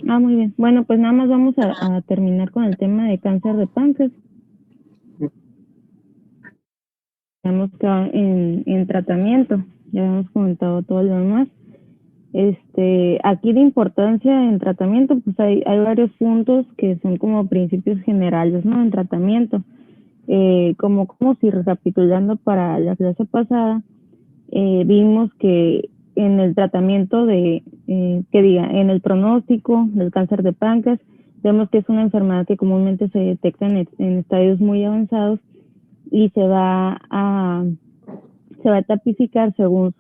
Ah, muy bien. Bueno, pues nada más vamos a terminar con el tema de cáncer de páncreas. Hemos quedado en tratamiento, ya hemos comentado todo lo demás. Aquí de importancia en tratamiento, pues hay varios puntos que son como principios generales, ¿no? En tratamiento, como si recapitulando para la clase pasada, vimos que en el tratamiento en el pronóstico del cáncer de páncreas, vemos que es una enfermedad que comúnmente se detecta en estadios muy avanzados y se va a tipificar según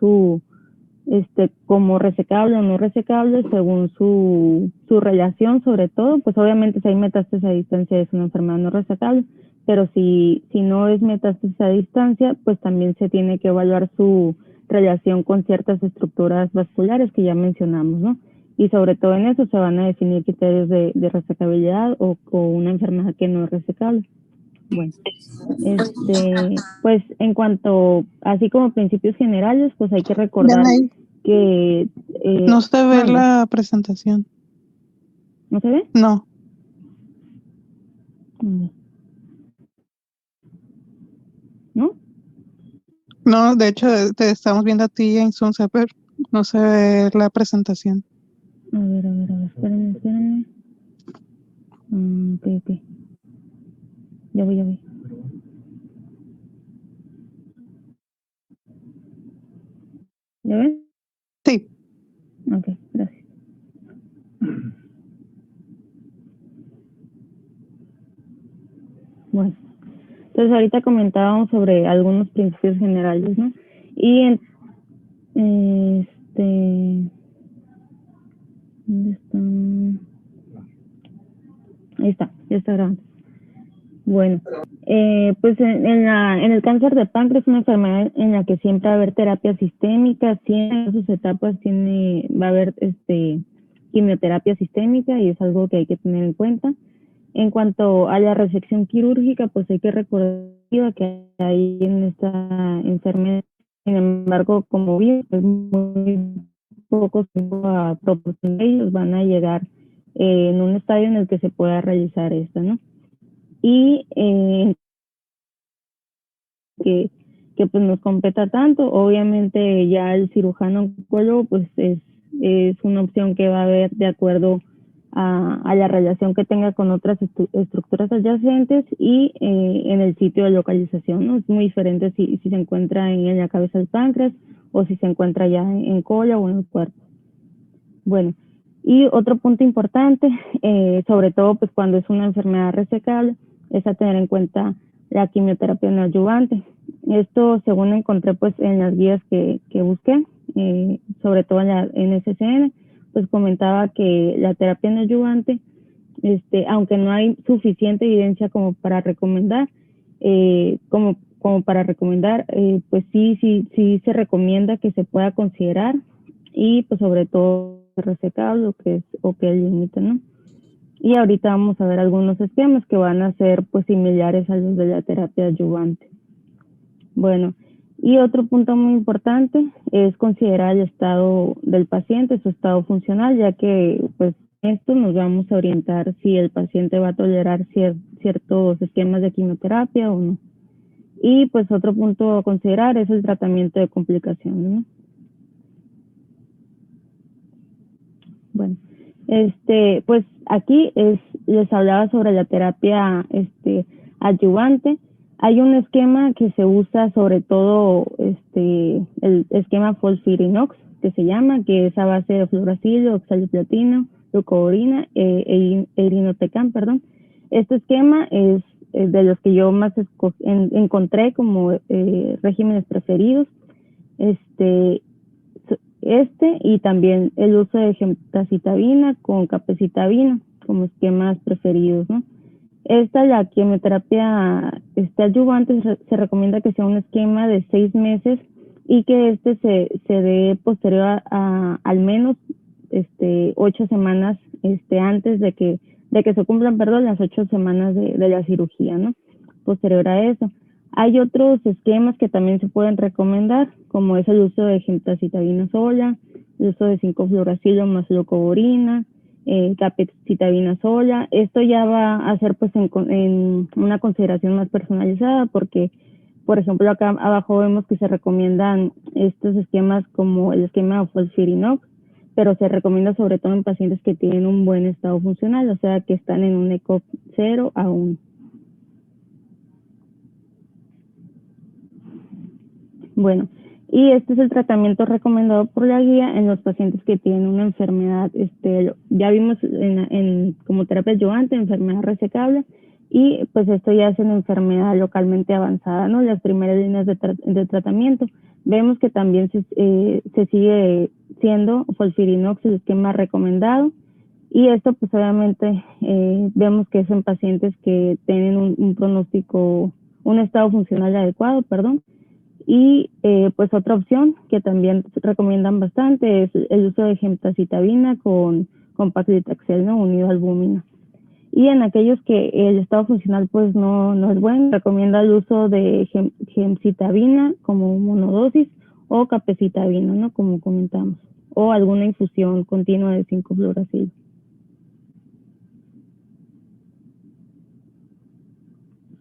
como resecable o no resecable, según su relación, sobre todo, pues obviamente si hay metástasis a distancia es una enfermedad no resecable, pero si no es metástasis a distancia, pues también se tiene que evaluar su relación con ciertas estructuras vasculares que ya mencionamos, ¿no? Y sobre todo en eso se van a definir criterios de resecabilidad o una enfermedad que no es resecable. Bueno, pues en cuanto, así como principios generales, pues hay que recordar Danaí, que... no se ve mande. la presentación. ¿No se ve? No. ¿No? No, de hecho, te estamos viendo a ti en Zoom, pero no se ve la presentación. A ver, espérenme. Ok. Ya voy. ¿Ya ven? Sí. Ok, gracias. Bueno, entonces ahorita comentábamos sobre algunos principios generales, ¿no? Y ¿dónde está? Ahí está, ya está grabando. Bueno, pues en el cáncer de páncreas es una enfermedad en la que siempre va a haber terapia sistémica, siempre en sus etapas va a haber quimioterapia sistémica y es algo que hay que tener en cuenta. En cuanto a la resección quirúrgica, pues hay que recordar que hay en esta enfermedad, sin embargo, como bien, pues muy pocos a proporción de ellos van a llegar en un estadio en el que se pueda realizar esta, ¿no? Y que pues nos competa tanto, obviamente ya el cirujano oncólogo pues es una opción que va a haber de acuerdo a la relación que tenga con otras estructuras adyacentes y en el sitio de localización, ¿no? Es muy diferente si se encuentra en la cabeza del páncreas o si se encuentra ya en cola o en el cuerpo. Bueno, y otro punto importante, sobre todo pues cuando es una enfermedad resecable, es a tener en cuenta la quimioterapia neoadyuvante. Esto, según encontré pues en las guías que busqué, sobre todo en la NCCN, pues comentaba que la terapia neoadyuvante, aunque no hay suficiente evidencia como para recomendar, pues sí se recomienda que se pueda considerar y pues sobre todo resecable o que es límite, ¿no? Y ahorita vamos a ver algunos esquemas que van a ser pues similares a los de la terapia adyuvante. Bueno, y otro punto muy importante es considerar el estado del paciente, su estado funcional, ya que pues esto nos vamos a orientar si el paciente va a tolerar ciertos esquemas de quimioterapia o no. Y pues otro punto a considerar es el tratamiento de complicaciones, ¿no? Bueno, pues aquí les hablaba sobre la terapia adyuvante. Hay un esquema que se usa sobre todo, el esquema FOLFIRINOX, que se llama, que es a base de fluoracilo, oxaliplatino, leucovorina e irinotecan, perdón. Este esquema es de los que yo más encontré como regímenes preferidos. Y también el uso de gemcitabina con capecitabina como esquemas preferidos, ¿no? La quimioterapia adyuvante se recomienda que sea un esquema de 6 meses y que se dé posterior al menos 8 semanas antes de que se cumplan, perdón, las 8 semanas de la cirugía, ¿no? Posterior a eso. Hay otros esquemas que también se pueden recomendar, como es el uso de gemcitabina sola, el uso de 5-fluoracilo más leucovorina, capecitabina sola. Esto ya va a ser pues en una consideración más personalizada porque, por ejemplo, acá abajo vemos que se recomiendan estos esquemas como el esquema FOLFIRINOX, pero se recomienda sobre todo en pacientes que tienen un buen estado funcional, o sea, que están en un ECOG 0 a 1. Bueno, y este es el tratamiento recomendado por la guía en los pacientes que tienen una enfermedad, ya vimos como terapia adyuvante, enfermedad resecable, y pues esto ya es una enfermedad localmente avanzada, ¿no? Las primeras líneas de tratamiento. Vemos que también se sigue siendo FOLFIRINOX el esquema recomendado, y esto pues obviamente vemos que es en pacientes que tienen un pronóstico, un estado funcional adecuado, perdón. Y pues otra opción que también recomiendan bastante es el uso de gemcitabina con paclitaxel, ¿no? Unido al albúmina. Y en aquellos que el estado funcional pues no es bueno, recomienda el uso de gemcitabina como monodosis o capecitabina, ¿no? Como comentamos, o alguna infusión continua de 5-fluoracilo.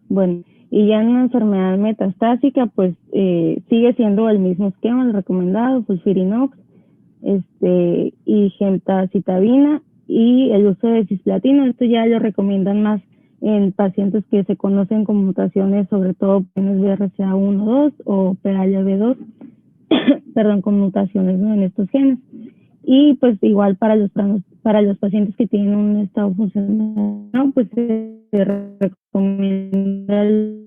Bueno, y ya en una enfermedad metastásica, pues sigue siendo el mismo esquema, el recomendado, FOLFIRINOX, y gemcitabina y el uso de cisplatina. Esto ya lo recomiendan más en pacientes que se conocen con mutaciones, sobre todo genes BRCA1, 2 o PALB2, perdón, con mutaciones, ¿no? En estos genes. Y pues igual para los pacientes que tienen un estado funcional, ¿no? Pues se recomienda el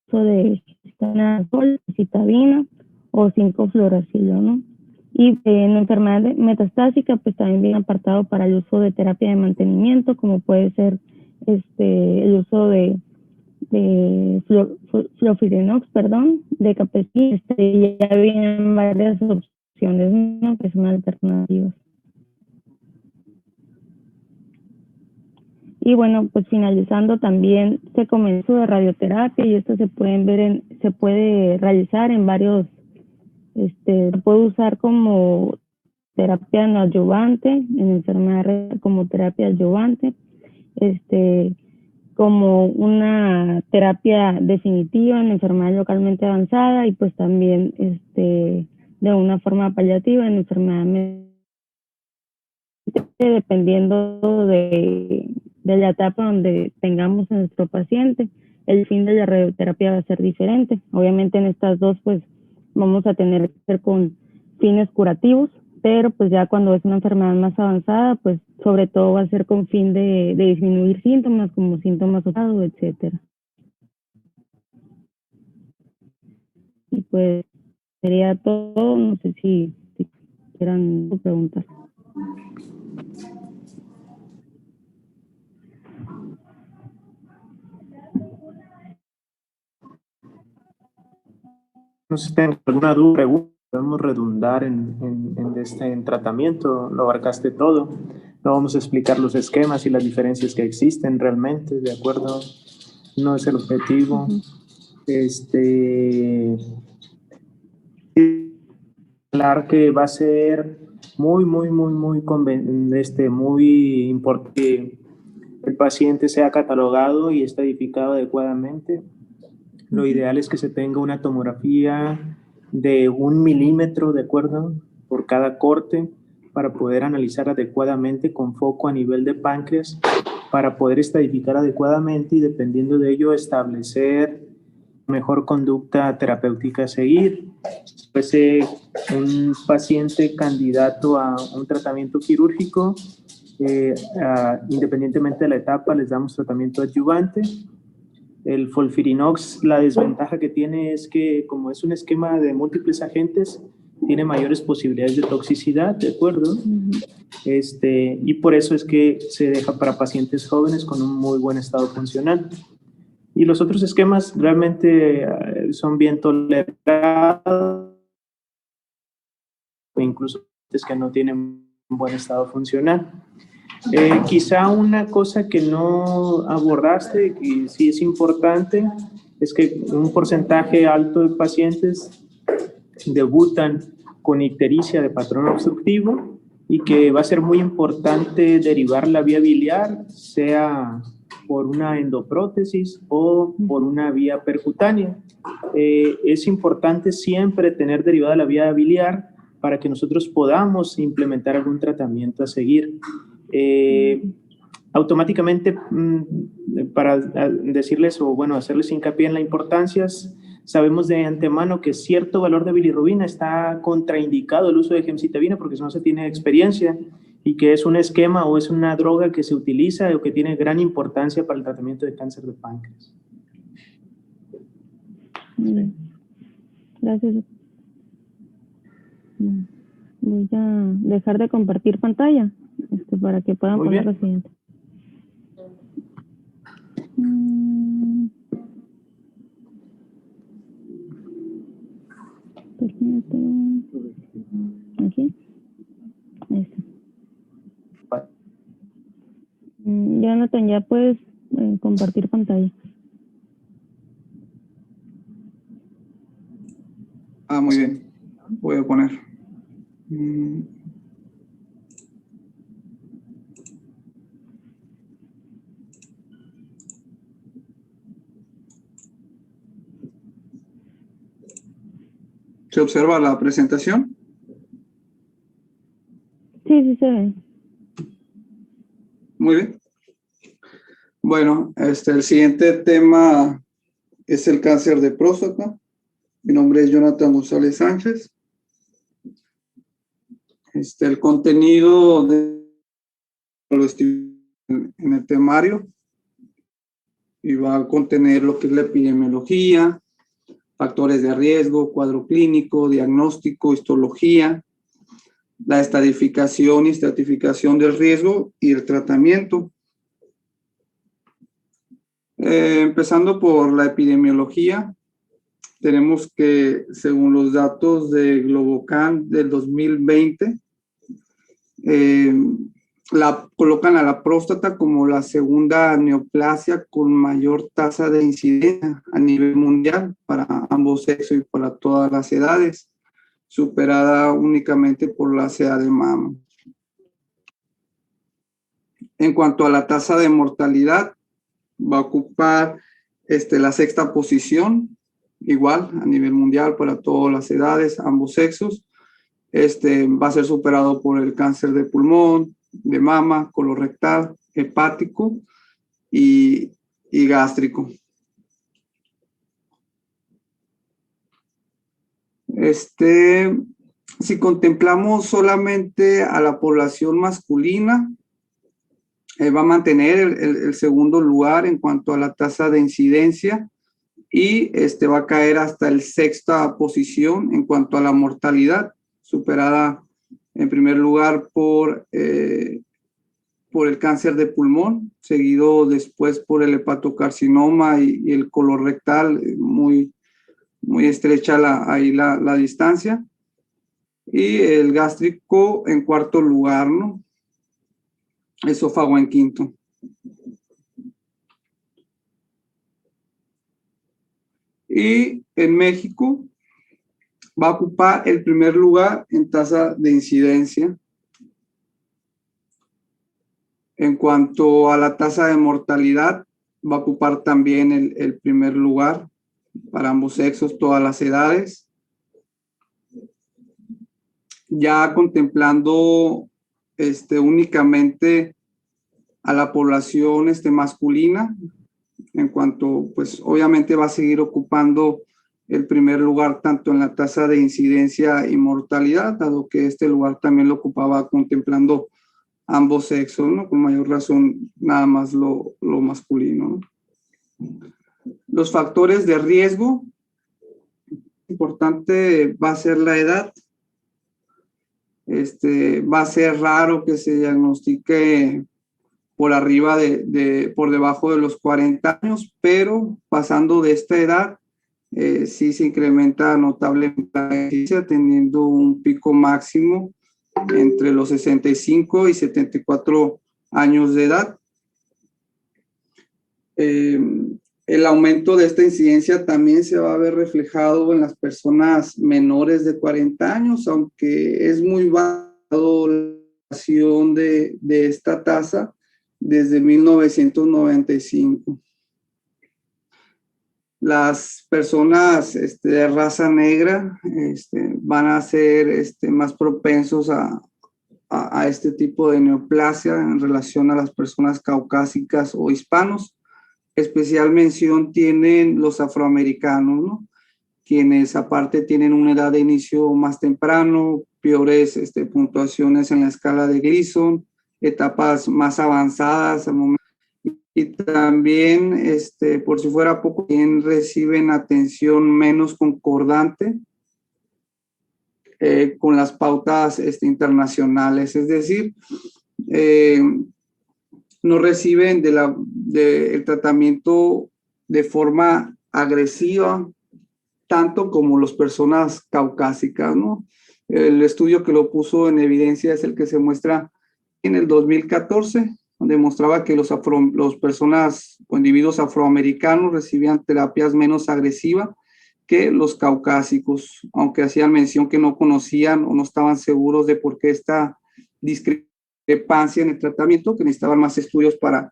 uso de citabina o 5-fluoracilo, ¿no? Y en enfermedad metastásica, pues también viene apartado para el uso de terapia de mantenimiento, como puede ser el uso de FOLFIRINOX, perdón, de capecitabina. Ya vienen varias opciones, ¿no? Que son alternativas. Y bueno, pues finalizando también se comenzó de radioterapia, y esto se puede realizar en varios, se puede usar como terapia no adyuvante, en enfermedad como terapia adyuvante, como una terapia definitiva en enfermedad localmente avanzada, y pues también de una forma paliativa en enfermedad dependiendo de la etapa donde tengamos a nuestro paciente. El fin de la radioterapia va a ser diferente. Obviamente en estas dos pues vamos a tener que ser con fines curativos, pero pues ya cuando es una enfermedad más avanzada, pues sobre todo va a ser con fin de disminuir síntomas como síntomas oxidados, etcétera. Y pues sería todo. No sé si quieran preguntar. No sé si tengo alguna duda, pregunta, podemos redundar en tratamiento, lo abarcaste todo. No vamos a explicar los esquemas y las diferencias que existen realmente, ¿de acuerdo? No es el objetivo. Claro que va a ser muy importante que el paciente sea catalogado y estadificado adecuadamente. Lo ideal es que se tenga una tomografía de 1 milímetro, ¿de acuerdo?, por cada corte, para poder analizar adecuadamente con foco a nivel de páncreas, para poder estadificar adecuadamente y dependiendo de ello establecer mejor conducta terapéutica a seguir. Si fuese un paciente candidato a un tratamiento quirúrgico, independientemente de la etapa, les damos tratamiento adyuvante. El FOLFIRINOX, la desventaja que tiene es que como es un esquema de múltiples agentes, tiene mayores posibilidades de toxicidad, ¿de acuerdo? Y por eso es que se deja para pacientes jóvenes con un muy buen estado funcional. Y los otros esquemas realmente son bien tolerados, incluso que no tienen un buen estado funcional. Quizá una cosa que no abordaste, que sí es importante, es que un porcentaje alto de pacientes debutan con ictericia de patrón obstructivo y que va a ser muy importante derivar la vía biliar, sea por una endoprótesis o por una vía percutánea. Es importante siempre tener derivada la vía biliar para que nosotros podamos implementar algún tratamiento a seguir. Automáticamente, para decirles o bueno, hacerles hincapié en la importancia, sabemos de antemano que cierto valor de bilirrubina está contraindicado el uso de gemcitabina porque no se tiene experiencia y que es un esquema o es una droga que se utiliza o que tiene gran importancia para el tratamiento de cáncer de páncreas. Gracias. Voy a dejar de compartir pantalla para que puedan poner lo siguiente. Aquí. Ahí está. Jonathan, ya puedes compartir pantalla. Muy bien. Voy a poner. ¿Se observa la presentación? Sí, sí se ve. Muy bien. Bueno, el siguiente tema es el cáncer de próstata. Mi nombre es Jonathan González Sánchez. El contenido lo estoy en el temario y va a contener lo que es la epidemiología, factores de riesgo, cuadro clínico, diagnóstico, histología, la estadificación y estratificación del riesgo y el tratamiento. Empezando por la epidemiología, tenemos que, según los datos de Globocan del 2020, colocan a la próstata como la segunda neoplasia con mayor tasa de incidencia a nivel mundial para ambos sexos y para todas las edades, superada únicamente por la CA de mama. En cuanto a la tasa de mortalidad, va a ocupar la sexta posición, igual a nivel mundial para todas las edades, ambos sexos. Va a ser superado por el cáncer de pulmón, de mama, colorectal, hepático y gástrico. Si contemplamos solamente a la población masculina, va a mantener el segundo lugar en cuanto a la tasa de incidencia y va a caer hasta el sexta posición en cuanto a la mortalidad, superada en primer lugar por el cáncer de pulmón, seguido después por el hepatocarcinoma y el colorectal, muy estrecha ahí la distancia, y el gástrico en cuarto lugar, ¿no? Esófago en quinto. Y en México va a ocupar el primer lugar en tasa de incidencia. En cuanto a la tasa de mortalidad, va a ocupar también el primer lugar para ambos sexos, todas las edades. Ya contemplando únicamente a la población masculina, en cuanto, pues obviamente va a seguir ocupando el primer lugar tanto en la tasa de incidencia y mortalidad, dado que este lugar también lo ocupaba contemplando ambos sexos, ¿no? Con mayor razón, nada más lo masculino, ¿no? Los factores de riesgo, importante va a ser la edad. Va a ser raro que se diagnostique por arriba por debajo de los 40 años, pero pasando de esta edad, sí se incrementa notablemente la incidencia, teniendo un pico máximo entre los 65 y 74 años de edad. El aumento de esta incidencia también se va a ver reflejado en las personas menores de 40 años, aunque es muy bajo de esta tasa desde 1995. Las personas de raza negra van a ser más propensos a este tipo de neoplasia en relación a las personas caucásicas o hispanos. Especial mención tienen los afroamericanos, ¿no? Quienes aparte tienen una edad de inicio más temprano, peores puntuaciones en la escala de Gleason, etapas más avanzadas al momento. Y también, por si fuera poco, también reciben atención menos concordante con las pautas internacionales, es decir, no reciben el tratamiento de forma agresiva, tanto como las personas caucásicas, ¿no? El estudio que lo puso en evidencia es el que se muestra en el 2014, donde mostraba que los personas o individuos afroamericanos recibían terapias menos agresivas que los caucásicos, aunque hacían mención que no conocían o no estaban seguros de por qué esta discrepancia en el tratamiento, que necesitaban más estudios para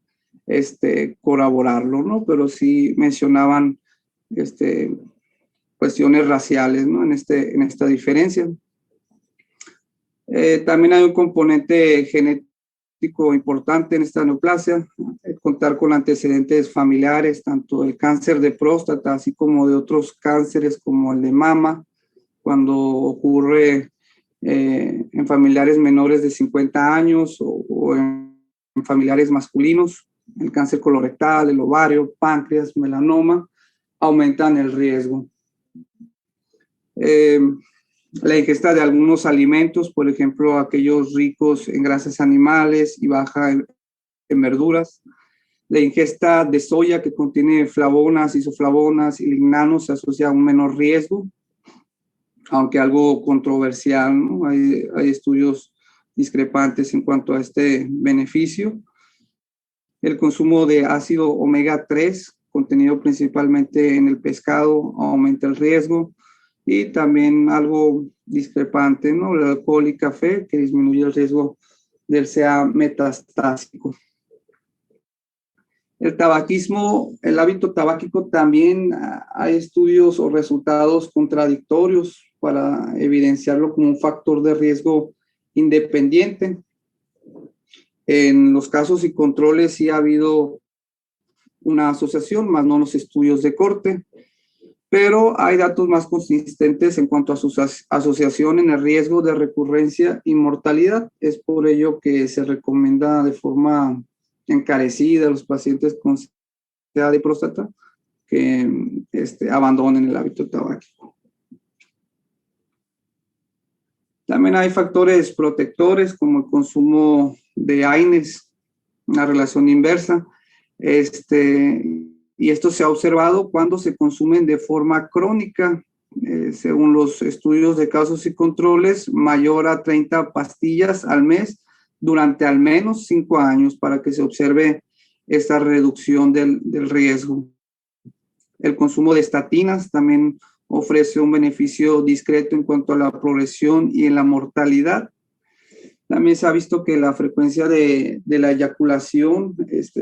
corroborarlo, ¿no? Pero sí mencionaban cuestiones raciales, ¿no? En esta diferencia. También hay un componente genético importante en esta neoplasia, contar con antecedentes familiares, tanto del cáncer de próstata, así como de otros cánceres como el de mama, cuando ocurre en familiares menores de 50 años o en familiares masculinos, el cáncer colorectal, el ovario, páncreas, melanoma, aumentan el riesgo. La ingesta de algunos alimentos, por ejemplo, aquellos ricos en grasas animales y baja en verduras. La ingesta de soya que contiene flavonas, isoflavonas y lignanos se asocia a un menor riesgo, aunque algo controversial, ¿no? Hay estudios discrepantes en cuanto a este beneficio. El consumo de ácido omega 3, contenido principalmente en el pescado, aumenta el riesgo. Y también algo discrepante, ¿no? El alcohol y café, que disminuye el riesgo del CA metastásico. El tabaquismo, el hábito tabáquico, también hay estudios o resultados contradictorios para evidenciarlo como un factor de riesgo independiente. En los casos y controles sí ha habido una asociación, más no los estudios de corte, pero hay datos más consistentes en cuanto a su asociación en el riesgo de recurrencia y mortalidad. Es por ello que se recomienda de forma encarecida a los pacientes con CA de próstata que abandonen el hábito tabáquico. También hay factores protectores como el consumo de AINES, una relación inversa. Y esto se ha observado cuando se consumen de forma crónica, según los estudios de casos y controles, mayor a 30 pastillas al mes durante al menos 5 años para que se observe esta reducción del riesgo. El consumo de estatinas también ofrece un beneficio discreto en cuanto a la progresión y en la mortalidad. También se ha visto que la frecuencia de la eyaculación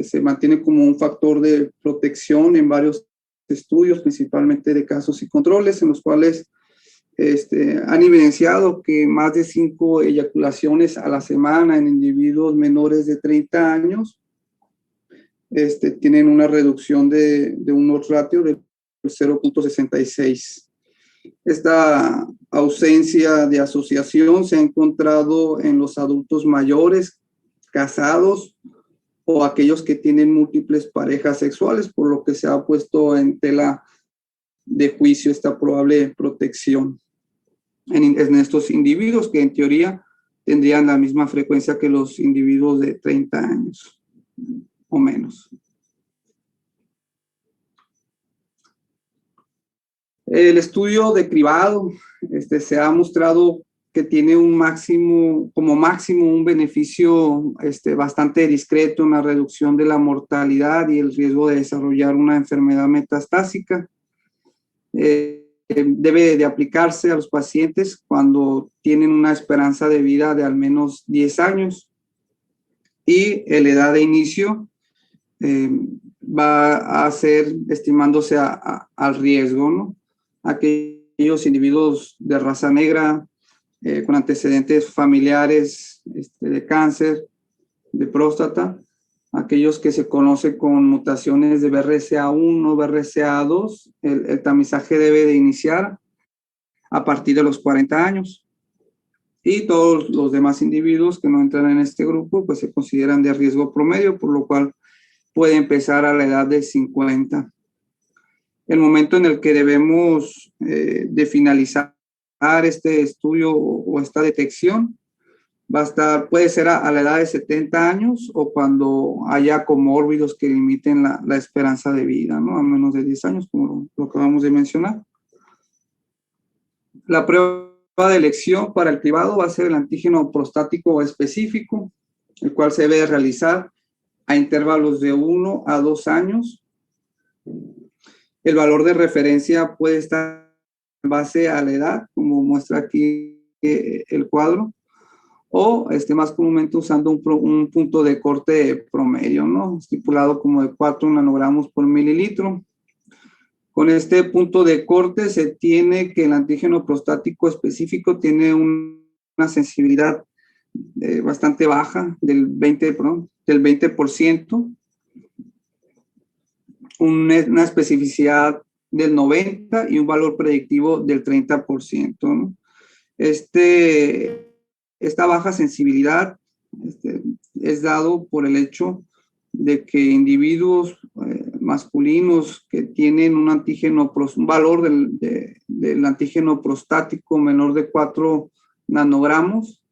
se mantiene como un factor de protección en varios estudios, principalmente de casos y controles, en los cuales han evidenciado que más de 5 eyaculaciones a la semana en individuos menores de 30 años tienen una reducción de un odds ratio de 0.66. Esta ausencia de asociación se ha encontrado en los adultos mayores, casados o aquellos que tienen múltiples parejas sexuales, por lo que se ha puesto en tela de juicio esta probable protección en estos individuos que en teoría tendrían la misma frecuencia que los individuos de 30 años o menos. El estudio de cribado se ha mostrado que tiene como máximo un beneficio bastante discreto en la reducción de la mortalidad y el riesgo de desarrollar una enfermedad metastásica. debe de aplicarse a los pacientes cuando tienen una esperanza de vida de al menos 10 años y la edad de inicio va a ser estimándose al riesgo, ¿no? Aquellos individuos de raza negra con antecedentes familiares de cáncer, de próstata, aquellos que se conocen con mutaciones de BRCA1 o BRCA2, el tamizaje debe de iniciar a partir de los 40 años. Y todos los demás individuos que no entran en este grupo, pues se consideran de riesgo promedio, por lo cual puede empezar a la edad de 50. El momento en el que debemos de finalizar este estudio o esta detección puede ser a la edad de 70 años o cuando haya comórbidos que limiten la esperanza de vida, ¿no? A menos de 10 años, como lo acabamos de mencionar. La prueba de elección para el cribado va a ser el antígeno prostático específico, el cual se debe realizar a intervalos de 1 a 2 años. El valor de referencia puede estar en base a la edad, como muestra aquí el cuadro, o más comúnmente usando un punto de corte promedio, ¿no? Estipulado como de 4 nanogramos por mililitro. Con este punto de corte se tiene que el antígeno prostático específico tiene una sensibilidad bastante baja, del 20%, una especificidad del 90% y un valor predictivo del 30%, ¿no? Esta baja sensibilidad es dado por el hecho de que individuos masculinos que tienen un valor del antígeno prostático menor de 4 nanogramos,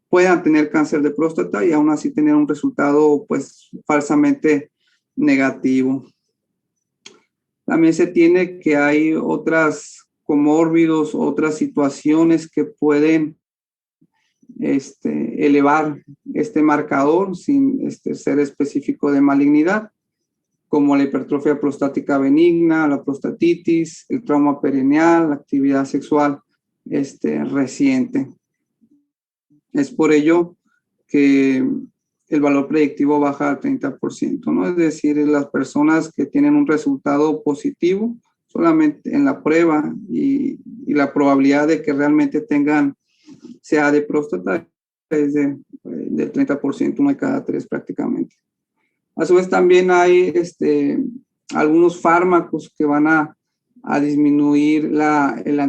puedan tener cáncer de próstata y aún así tener un resultado pues falsamente negativo. También se tiene que hay otras comórbidos, otras situaciones que pueden elevar este marcador sin ser específico de malignidad, como la hipertrofia prostática benigna, la prostatitis, el trauma perineal, la actividad sexual reciente. Es por ello que el valor predictivo baja al 30%, ¿no? Es decir, las personas que tienen un resultado positivo solamente en la prueba y la probabilidad de que realmente tengan CA de próstata es del 30%, 1 de cada 3 prácticamente. A su vez también hay algunos fármacos que van a disminuir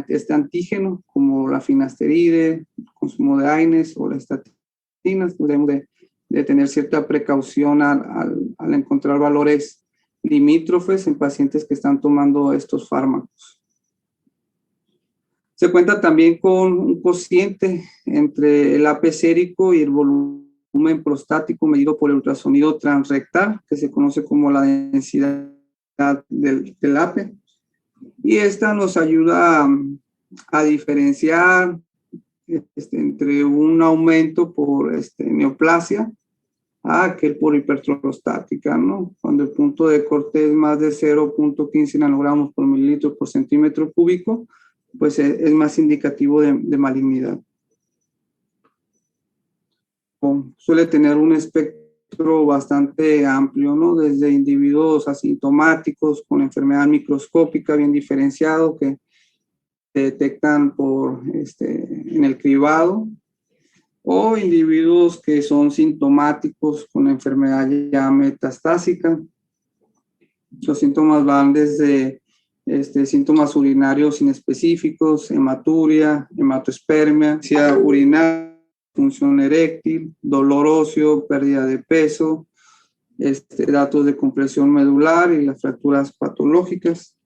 este antígeno, como la finasteride, el consumo de AINES o la estatinas. Debemos de tener cierta precaución al encontrar valores limítrofes en pacientes que están tomando estos fármacos. Se cuenta también con un cociente entre el AP sérico y el volumen prostático medido por el ultrasonido transrectal, que se conoce como la densidad del AP. Y esta nos ayuda a diferenciar entre un aumento por neoplasia a aquel por hipertrofia prostática, ¿no? Cuando el punto de corte es más de 0.15 nanogramos por mililitro por centímetro cúbico, pues es más indicativo de malignidad. Suele tener un espectro bastante amplio, ¿no? Desde individuos asintomáticos con enfermedad microscópica bien diferenciado que se detectan en el cribado, o individuos que son sintomáticos con enfermedad ya metastásica. Los síntomas van desde síntomas urinarios inespecíficos, hematuria, hematoespermia, urinaria, función eréctil, dolor óseo, pérdida de peso, datos de compresión medular y las fracturas patológicas.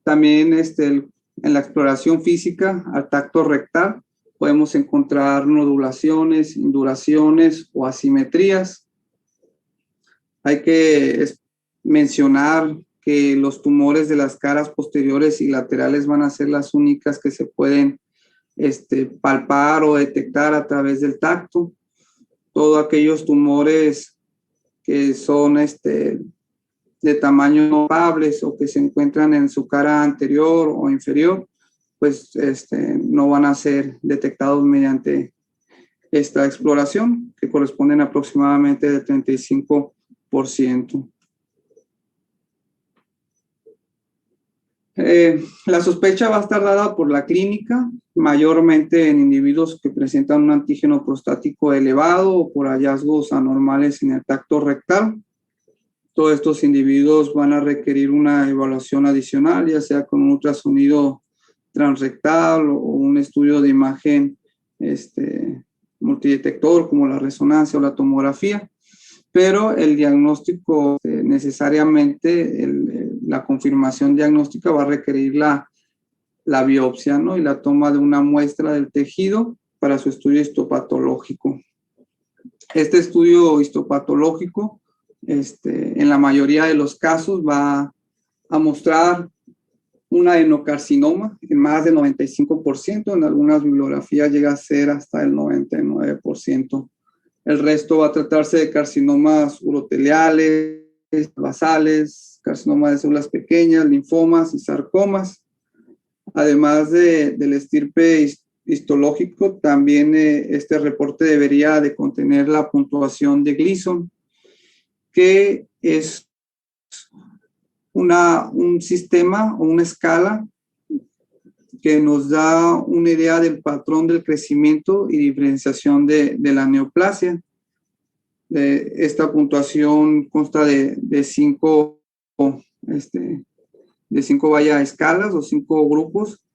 También en la exploración física al tacto rectal podemos encontrar nodulaciones, induraciones o asimetrías. Hay que mencionar que los tumores de las caras posteriores y laterales van a ser las únicas que se pueden palpar o detectar a través del tacto. Todos aquellos tumores que son de tamaño notables o que se encuentran en su cara anterior o inferior, pues no van a ser detectados mediante esta exploración, que corresponden aproximadamente del 35%. La sospecha va a estar dada por la clínica, mayormente en individuos que presentan un antígeno prostático elevado o por hallazgos anormales en el tracto rectal. Todos estos individuos van a requerir una evaluación adicional, ya sea con un ultrasonido transrectal o un estudio de imagen multidetector como la resonancia o la tomografía, pero el diagnóstico necesariamente, la confirmación diagnóstica va a requerir la biopsia, ¿no? Y la toma de una muestra del tejido para su estudio histopatológico. Este estudio histopatológico, en la mayoría de los casos, va a mostrar un adenocarcinoma en más del 95%, en algunas bibliografías llega a ser hasta el 99%. El resto va a tratarse de carcinomas uroteliales, basales, carcinoma de células pequeñas, linfomas y sarcomas. Además del estirpe histológico, también este reporte debería de contener la puntuación de Gleason, que es un sistema o una escala que nos da una idea del patrón del crecimiento y diferenciación de la neoplasia. Esta puntuación consta de cinco escalas o 5 grupos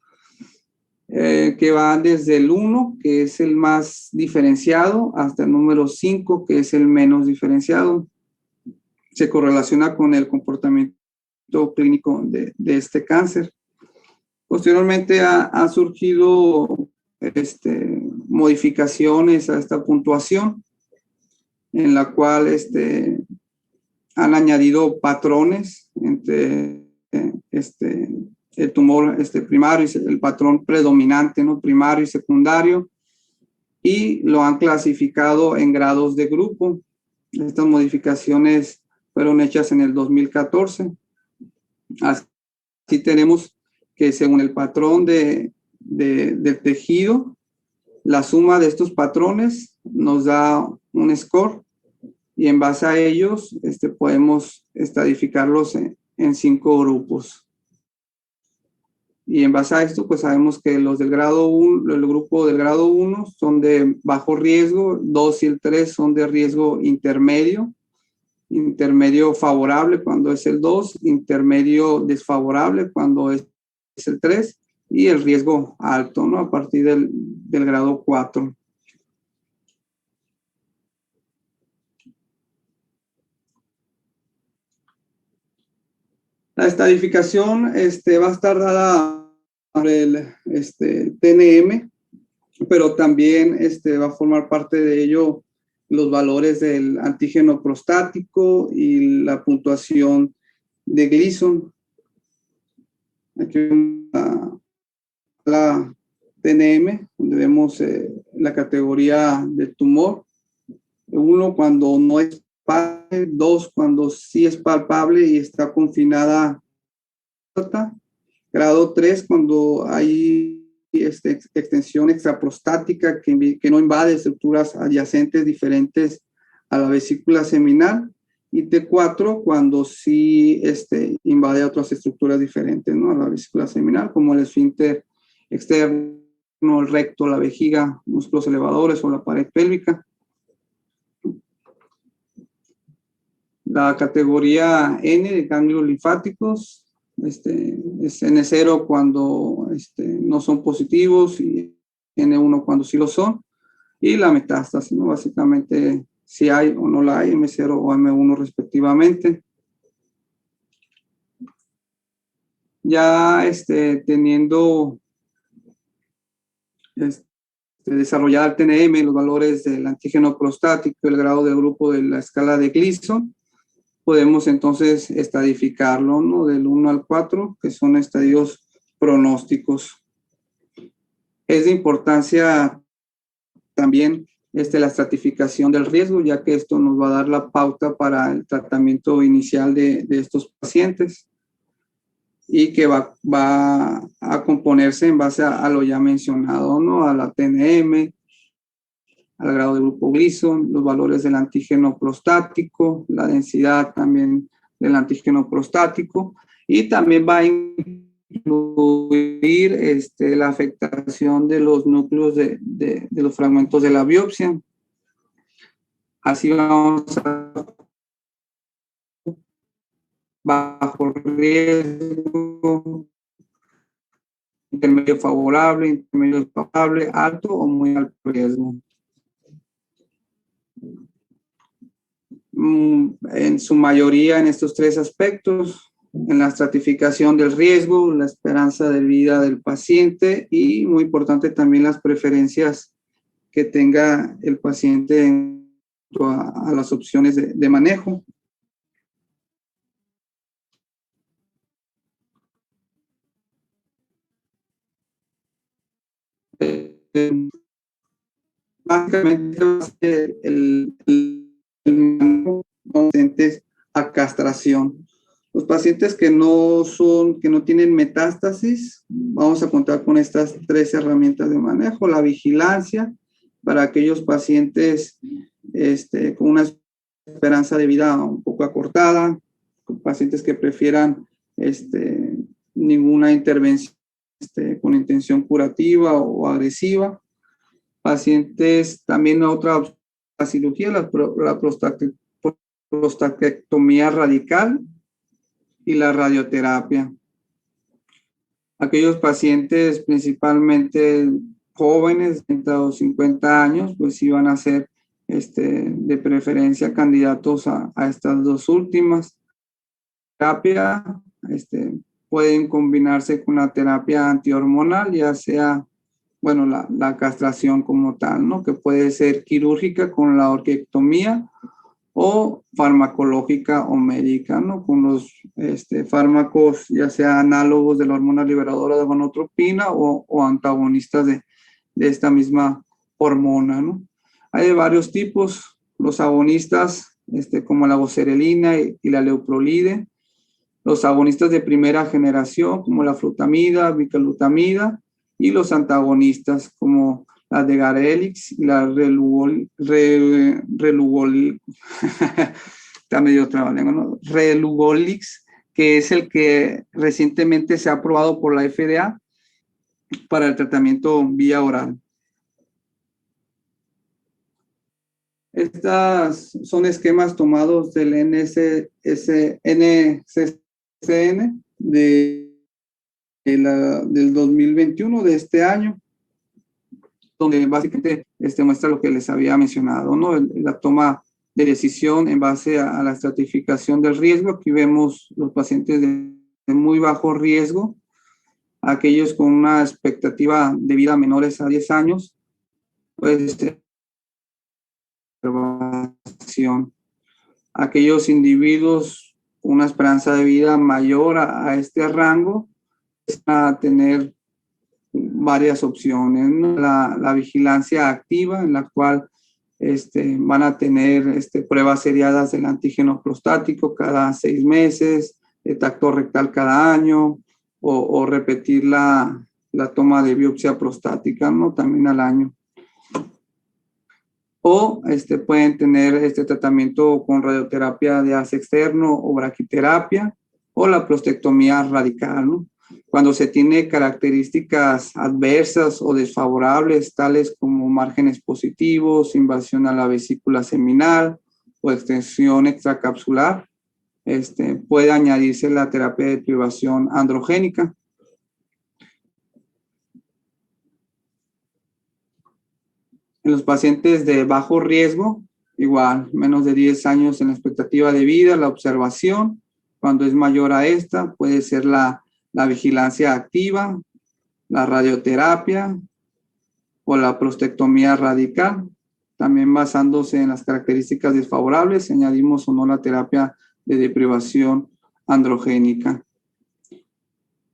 que van desde el 1, que es el más diferenciado, hasta el número 5, que es el menos diferenciado. Se correlaciona con el comportamiento clínico de este cáncer. Posteriormente ha surgido modificaciones a esta puntuación, en la cual han añadido patrones entre el tumor primario y el patrón predominante, ¿no? Primario y secundario, y lo han clasificado en grados de grupo. Estas modificaciones fueron hechas en el 2014. Así tenemos que según el patrón del tejido, la suma de estos patrones nos da un score y en base a ellos podemos estadificarlos en 5 grupos. Y en base a esto, pues sabemos que los del grado 1, el grupo del grado 1 son de bajo riesgo, 2 y el 3 son de riesgo intermedio favorable cuando es el 2, intermedio desfavorable cuando es el 3 y el riesgo alto, ¿no? A partir del grado 4. La estadificación va a estar dada por el TNM, pero también va a formar parte de ello los valores del antígeno prostático y la puntuación de Gleason. Aquí la TNM, donde vemos la categoría del tumor. 1 cuando no es palpable, 2 cuando sí es palpable y está confinada. Grado 3 cuando hay extensión extraprostática que no invade estructuras adyacentes diferentes a la vesícula seminal, y T4 cuando sí invade otras estructuras diferentes, ¿no? A la vesícula seminal, como el esfínter externo, el recto, la vejiga, músculos elevadores o la pared pélvica. La categoría N de ganglios linfáticos es N0 cuando no son positivos y N1 cuando sí lo son. Y la metástasis, ¿no? Básicamente si hay o no la hay, M0 o M1 respectivamente. Ya teniendo desarrollada el TNM, los valores del antígeno prostático, el grado del grupo de la escala de Gleason, podemos entonces estadificarlo, ¿no? Del 1 al 4, que son estadios pronósticos. Es de importancia también la estratificación del riesgo, ya que esto nos va a dar la pauta para el tratamiento inicial de estos pacientes y que va a componerse en base a lo ya mencionado, ¿no? A la TNM, al grado de grupo Gleason, los valores del antígeno prostático, la densidad también del antígeno prostático, y también va a incluir la afectación de los núcleos de los fragmentos de la biopsia. Así vamos a bajo riesgo, intermedio favorable, alto o muy alto riesgo. En su mayoría en estos tres aspectos, en la estratificación del riesgo, la esperanza de vida del paciente y, muy importante, también las preferencias que tenga el paciente en cuanto a las opciones de manejo. Básicamente el pacientes a castración. Los pacientes que no tienen metástasis, vamos a contar con estas tres herramientas de manejo: la vigilancia para aquellos pacientes con una esperanza de vida un poco acortada, pacientes que prefieran ninguna intervención con intención curativa o agresiva. Pacientes, también otra la cirugía, la prostatectomía radical y la radioterapia. Aquellos pacientes principalmente jóvenes, 30 o 50 años, pues iban a ser de preferencia candidatos a estas dos últimas. Terapia pueden combinarse con la terapia antihormonal, ya sea, bueno, la castración como tal, ¿no? Que puede ser quirúrgica con la orquiectomía o farmacológica o médica, ¿no? Con los fármacos, ya sea análogos de la hormona liberadora de gonadotropina o antagonistas de esta misma hormona, ¿no? Hay de varios tipos, los agonistas como la goserelina y la leuprolide, los agonistas de primera generación como la flutamida, bicalutamida, y los antagonistas como la de Garelix y la Relugolix, que es el que recientemente se ha aprobado por la FDA para el tratamiento vía oral. Estas son esquemas tomados del NCCN del 2021, de este año, donde básicamente muestra lo que les había mencionado, ¿no? La toma de decisión en base a la estratificación del riesgo. Aquí vemos los pacientes de muy bajo riesgo, aquellos con una expectativa de vida menores a 10 años, pues aquellos individuos con una esperanza de vida mayor a este rango, a tener varias opciones, ¿no? La vigilancia activa, en la cual van a tener pruebas seriadas del antígeno prostático cada 6 meses, el tacto rectal cada año, o repetir la toma de biopsia prostática, ¿no? También al año. O pueden tener tratamiento con radioterapia de haz externo o braquiterapia, o la prostatectomía radical, ¿no? Cuando se tiene características adversas o desfavorables, tales como márgenes positivos, invasión a la vesícula seminal o extensión extracapsular, puede añadirse la terapia de privación androgénica. En los pacientes de bajo riesgo, igual, menos de 10 años en la expectativa de vida, la observación, cuando es mayor a esta, puede ser la vigilancia activa, la radioterapia o la prostatectomía radical. También basándose en las características desfavorables, añadimos o no la terapia de deprivación androgénica.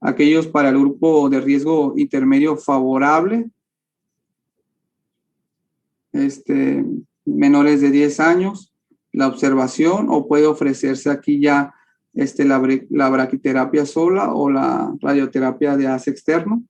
Aquellos para el grupo de riesgo intermedio favorable, menores de 10 años, la observación, o puede ofrecerse aquí ya la braquiterapia sola o la radioterapia de haz externo.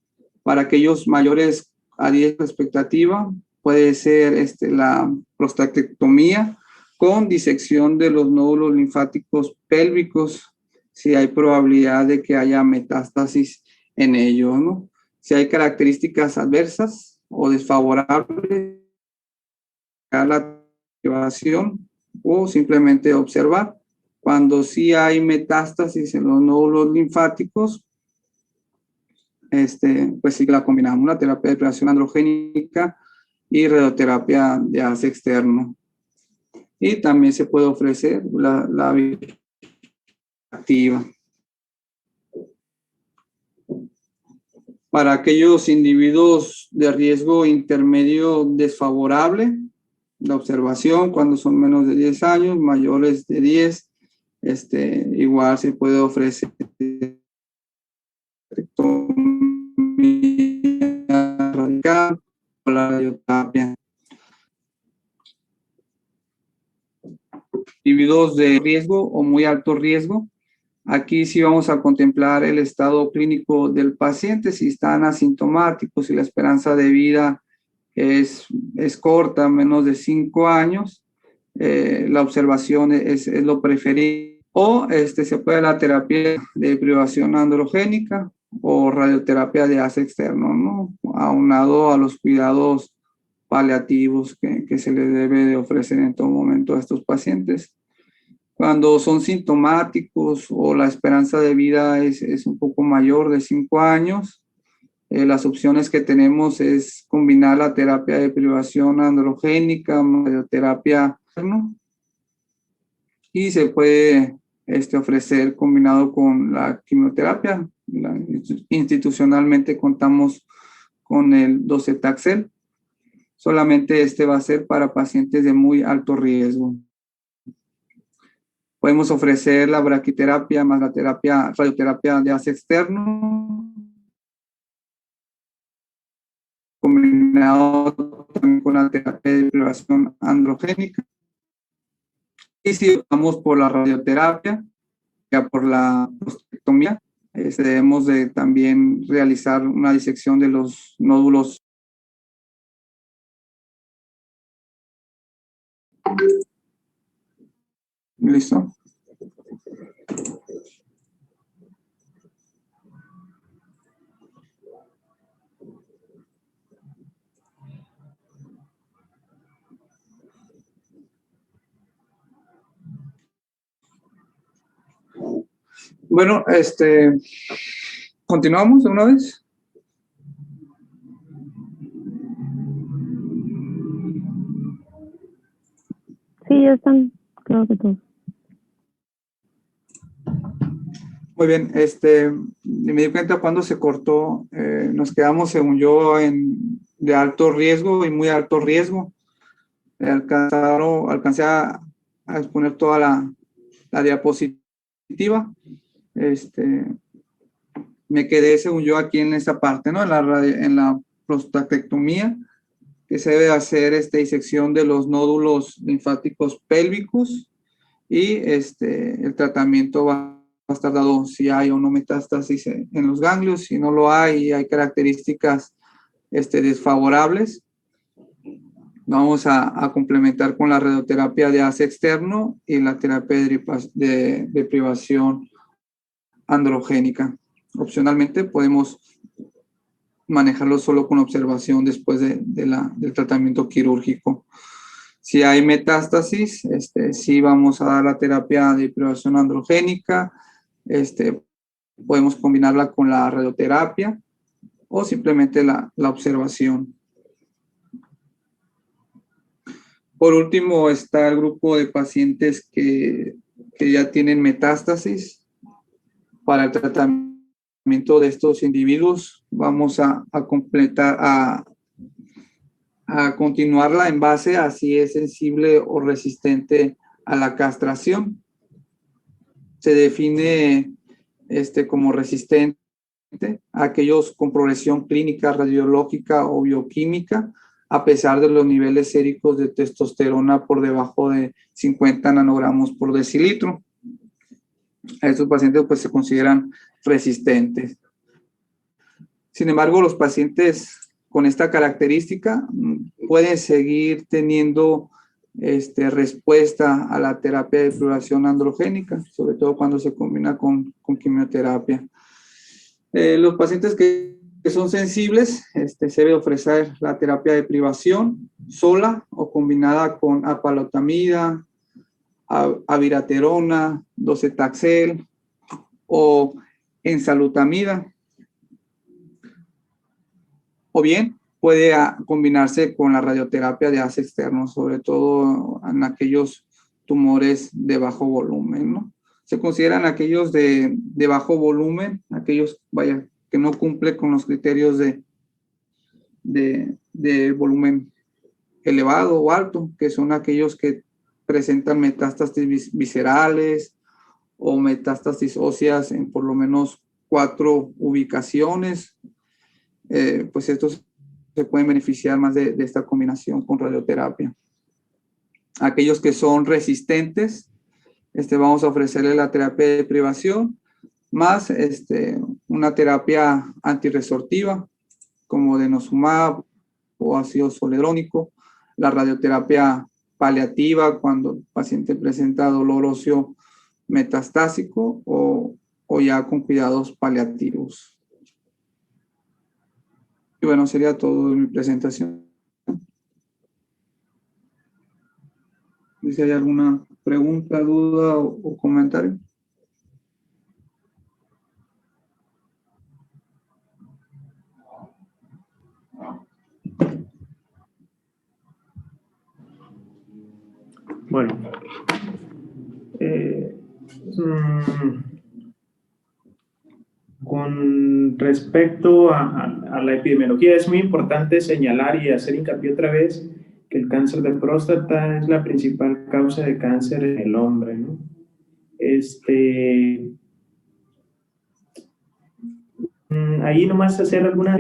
Para aquellos mayores a 10 expectativa, puede ser la prostatectomía con disección de los nódulos linfáticos pélvicos, si hay probabilidad de que haya metástasis en ellos, ¿no? Si hay características adversas o desfavorables a la activación, o simplemente observar. Cuando sí hay metástasis en los nódulos linfáticos, pues sí la combinamos, la terapia de deprivación androgénica y radioterapia de haz externo. Y también se puede ofrecer la activa. Para aquellos individuos de riesgo intermedio desfavorable, la observación cuando son menos de 10 años, mayores de 10, igual se puede ofrecer radical o la radioterapia. Individuos de riesgo o muy alto riesgo, aquí sí vamos a contemplar el estado clínico del paciente, si están asintomáticos, si la esperanza de vida es corta, menos de 5 años, la observación es lo preferido. O se puede la terapia de privación androgénica o radioterapia de haz externo, ¿no? Aunado a los cuidados paliativos que se les debe de ofrecer en todo momento a estos pacientes. Cuando son sintomáticos o la esperanza de vida es un poco mayor de 5 años, las opciones que tenemos es combinar la terapia de privación androgénica, radioterapia, ¿no? Y se puede ofrecer combinado con la quimioterapia. Institucionalmente contamos con el docetaxel. Solamente va a ser para pacientes de muy alto riesgo. Podemos ofrecer la braquiterapia más la radioterapia de haz externo, combinado también con la terapia de privación androgénica. Y si optamos por la radioterapia, ya por la prostatectomía, debemos de también realizar una disección de los nódulos. ¿Listo? Bueno, continuamos de una vez. Sí, ya están, creo que todos. Muy bien, me di cuenta cuando se cortó, nos quedamos, según yo, de alto riesgo y muy alto riesgo. Alcancé a exponer toda la diapositiva. Me quedé, según yo, aquí en esta parte, ¿no? En la prostatectomía, que se debe hacer disección de los nódulos linfáticos pélvicos y el tratamiento va a estar dado si hay o no metástasis en los ganglios. Si no lo hay y hay características desfavorables, vamos a complementar con la radioterapia de haz externo y la terapia de privación androgénica. Opcionalmente podemos manejarlo solo con observación después del tratamiento quirúrgico. Si hay metástasis, sí vamos a dar la terapia de privación androgénica, podemos combinarla con la radioterapia o simplemente la observación. Por último, está el grupo de pacientes que ya tienen metástasis. Para el tratamiento de estos individuos, vamos a completar, a continuarla en base a si es sensible o resistente a la castración. Se define como resistente a aquellos con progresión clínica, radiológica o bioquímica a pesar de los niveles séricos de testosterona por debajo de 50 nanogramos por decilitro. Estos pacientes pues se consideran resistentes. Sin embargo, los pacientes con esta característica pueden seguir teniendo respuesta a la terapia de deprivación androgénica, sobre todo cuando se combina con quimioterapia. Los pacientes que son sensibles, se debe ofrecer la terapia de privación sola o combinada con apalotamida, abiraterona, docetaxel o enzalutamida. O bien puede combinarse con la radioterapia de haz externo, sobre todo en aquellos tumores de bajo volumen, ¿no? Se consideran aquellos de bajo volumen, aquellos, que no cumplen con los criterios de volumen elevado o alto, que son aquellos que presentan metástasis viscerales o metástasis óseas en por lo menos 4 ubicaciones. Pues estos se pueden beneficiar más de esta combinación con radioterapia. Aquellos que son resistentes, vamos a ofrecerle la terapia de privación más una terapia antirresortiva como denosumab o ácido zoledrónico, la radioterapia paliativa cuando el paciente presenta dolor óseo metastásico o ya con cuidados paliativos. Y bueno, sería todo de mi presentación. Si hay alguna pregunta, duda o comentario. Bueno, con respecto a la epidemiología, es muy importante señalar y hacer hincapié otra vez que el cáncer de próstata es la principal causa de cáncer en el hombre, ¿no? Ahí nomás hacer alguna,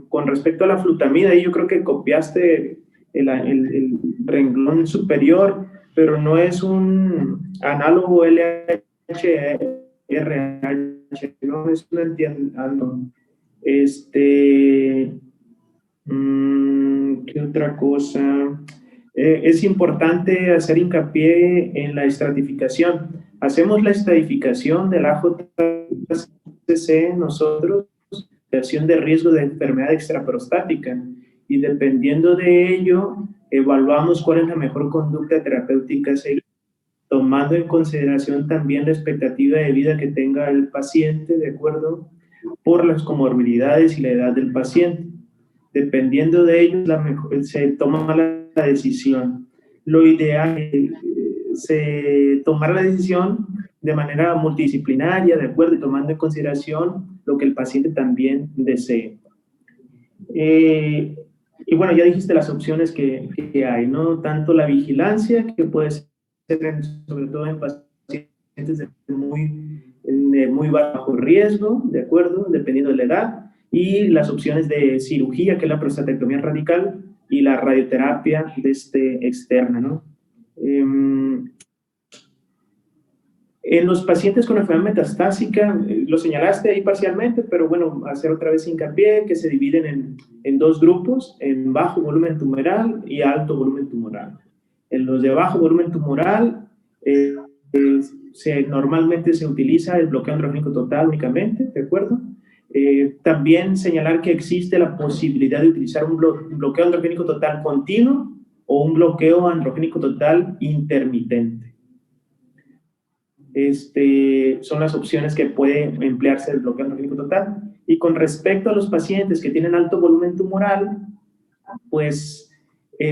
con respecto a la flutamida, ahí yo creo que copiaste el renglón superior, pero no es un análogo LHRH, no, eso no entiendo. ¿Qué otra cosa? Es importante hacer hincapié en la estratificación. Hacemos la estratificación del AJCC nosotros, situación de riesgo de enfermedad extraprostática, y dependiendo de ello, evaluamos cuál es la mejor conducta terapéutica a seguir, tomando en consideración también la expectativa de vida que tenga el paciente, de acuerdo, por las comorbilidades y la edad del paciente. Dependiendo de ello, se toma la decisión. Lo ideal es tomar la decisión de manera multidisciplinaria, de acuerdo, y tomando en consideración lo que el paciente también desee. Y bueno, ya dijiste las opciones que hay, ¿no? Tanto la vigilancia, que puede ser sobre todo en pacientes de muy bajo riesgo, ¿de acuerdo? Dependiendo de la edad, y las opciones de cirugía, que es la prostatectomía radical, y la radioterapia externa, ¿no? En los pacientes con enfermedad metastásica, lo señalaste ahí parcialmente, pero bueno, hacer otra vez hincapié que se dividen en 2 grupos, en bajo volumen tumoral y alto volumen tumoral. En los de bajo volumen tumoral, normalmente se utiliza el bloqueo androgénico total únicamente, ¿de acuerdo? También señalar que existe la posibilidad de utilizar un bloqueo androgénico total continuo o un bloqueo androgénico total intermitente. Son las opciones que puede emplearse el bloqueo androgénico total. Y con respecto a los pacientes que tienen alto volumen tumoral, pues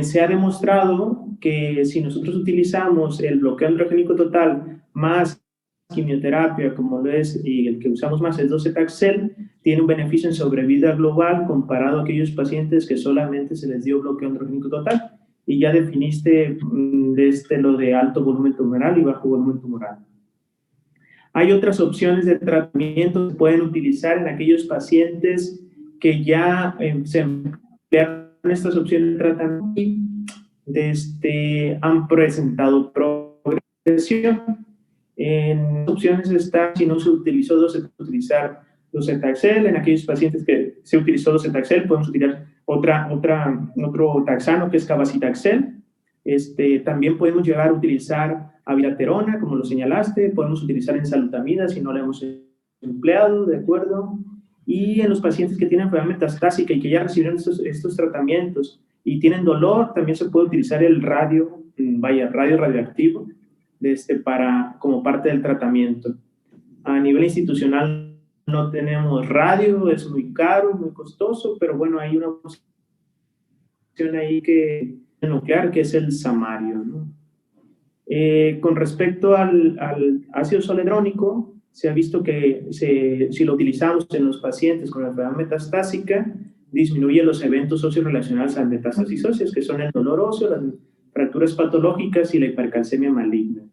se ha demostrado que si nosotros utilizamos el bloqueo androgénico total más quimioterapia, como lo es, y el que usamos más es docetaxel, tiene un beneficio en sobrevida global comparado a aquellos pacientes que solamente se les dio bloqueo androgénico total. Y ya definiste lo de alto volumen tumoral y bajo volumen tumoral. Hay otras opciones de tratamiento que pueden utilizar en aquellos pacientes que ya se emplearon estas opciones de tratamiento han presentado progresión. En opciones está, si no se utilizó docetaxel, docetaxel. En aquellos pacientes que se utilizó docetaxel, podemos utilizar otro taxano que es cabazitaxel. También podemos llegar a utilizar abiraterona, como lo señalaste. Podemos utilizar enzalutamida si no la hemos empleado, ¿de acuerdo? Y en los pacientes que tienen enfermedad metastásica y que ya recibieron estos tratamientos y tienen dolor, también se puede utilizar el radio radioactivo como parte del tratamiento. A nivel institucional no tenemos radio, es muy caro, muy costoso, pero bueno, hay una opción ahí nuclear que es el samario, ¿no? Con respecto al ácido zoledrónico, se ha visto que si lo utilizamos en los pacientes con enfermedad metastásica, disminuye los eventos óseos relacionados a metástasis óseas, que son el dolor óseo, las fracturas patológicas y la hipercalcemia maligna.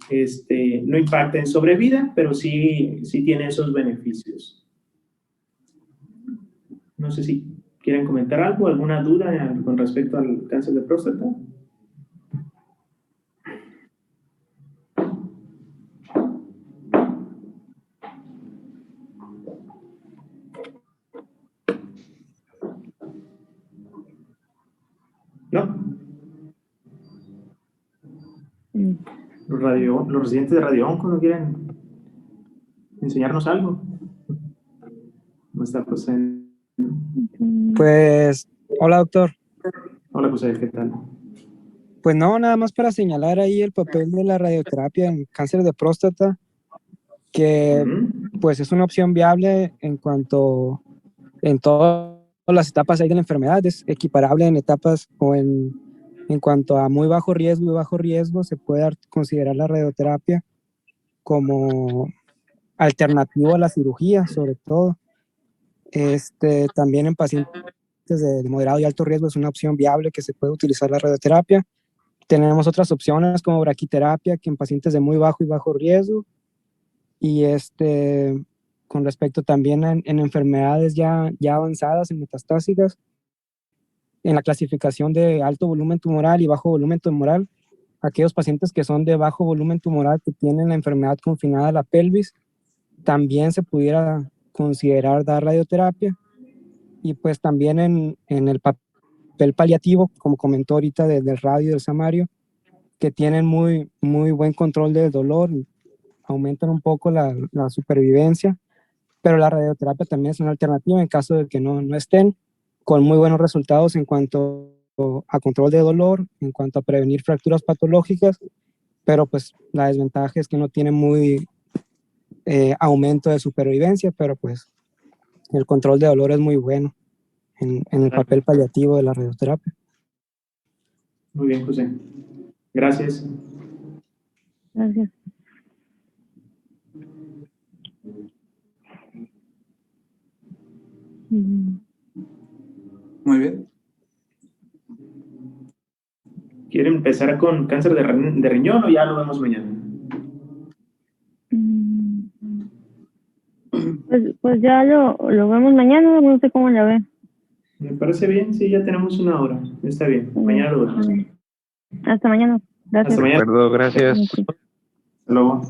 No impacta en sobrevida, pero sí tiene esos beneficios. No sé si quieren comentar algo, alguna duda con respecto al cáncer de próstata. ¿No? Los residentes de Radio Onco no quieren enseñarnos algo. ¿Cómo está José? Pues, hola doctor. Hola José, ¿qué tal? Pues no, nada más para señalar ahí el papel de la radioterapia en cáncer de próstata, que pues es una opción viable en todas las etapas ahí de la enfermedad, es equiparable en etapas o en cuanto a muy bajo riesgo y bajo riesgo, se puede considerar la radioterapia como alternativo a la cirugía, sobre todo. También en pacientes de moderado y alto riesgo es una opción viable que se puede utilizar la radioterapia. Tenemos otras opciones como braquiterapia, que en pacientes de muy bajo y bajo riesgo. Y con respecto también en enfermedades ya avanzadas, en metastásicas, en la clasificación de alto volumen tumoral y bajo volumen tumoral, aquellos pacientes que son de bajo volumen tumoral que tienen la enfermedad confinada a la pelvis, también se pudiera considerar dar radioterapia. Y pues también en el papel paliativo, como comentó ahorita del radio y del samario, que tienen muy, muy buen control del dolor, aumentan un poco la supervivencia, pero la radioterapia también es una alternativa en caso de que no estén, con muy buenos resultados en cuanto a control de dolor, en cuanto a prevenir fracturas patológicas, pero pues la desventaja es que no tiene muy aumento de supervivencia, pero pues el control de dolor es muy bueno en el papel paliativo de la radioterapia. Muy bien, José. Gracias. Gracias. Muy bien. ¿Quieren empezar con cáncer de riñón o ya lo vemos mañana? Pues ya lo vemos mañana, no sé cómo la ve. Me parece bien, sí, ya tenemos una hora. Está bien, mañana lo vemos. Hasta mañana. Gracias. Hasta mañana. De acuerdo, gracias. Hasta luego.